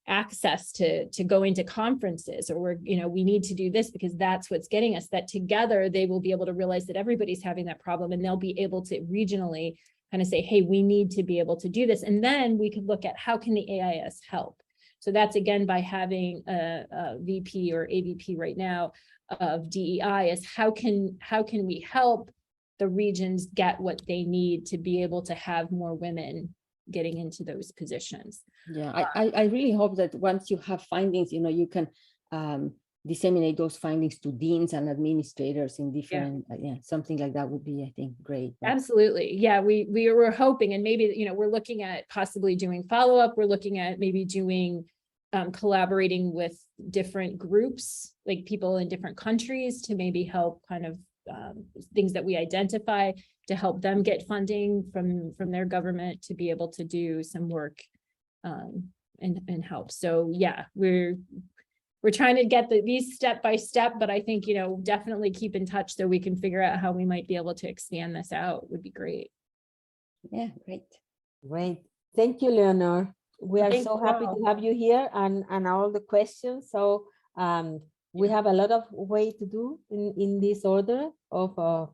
[SPEAKER 2] access to go into conferences, or we need to do this because that's what's getting us, that together they will be able to realize that everybody's having that problem, and they'll be able to regionally kind of say, hey, we need to be able to do this. And then we could look at how can the AIS help? So that's again by having a VP or AVP right now of DEI, is how can we help the regions get what they need to be able to have more women getting into those positions.
[SPEAKER 5] Yeah, I really hope that once you have findings, you can disseminate those findings to deans and administrators in different, something like that would be, I think, great.
[SPEAKER 2] Absolutely. Yeah, we were hoping, and maybe, we're looking at possibly doing follow-up. We're looking at maybe doing collaborating with different groups, like people in different countries, to maybe help kind of things that we identify to help them get funding from their government to be able to do some work and help. So yeah, we're trying to get these step by step, but I think, definitely keep in touch so we can figure out how we might be able to expand this out. Would be great.
[SPEAKER 5] Yeah, great.
[SPEAKER 1] Great. Thank you, Leonor. We are
[SPEAKER 5] Thank
[SPEAKER 1] so
[SPEAKER 5] you
[SPEAKER 1] happy
[SPEAKER 5] all.
[SPEAKER 1] to have you here and all the questions. So we have a lot of way to do in this order of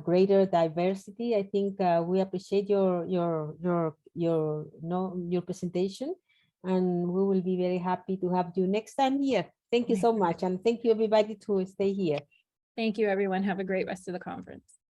[SPEAKER 1] greater diversity. I think we appreciate your presentation, and we will be very happy to have you next time here. Thank you so much, and thank you everybody to stay here.
[SPEAKER 2] Thank you, everyone. Have a great rest of the conference.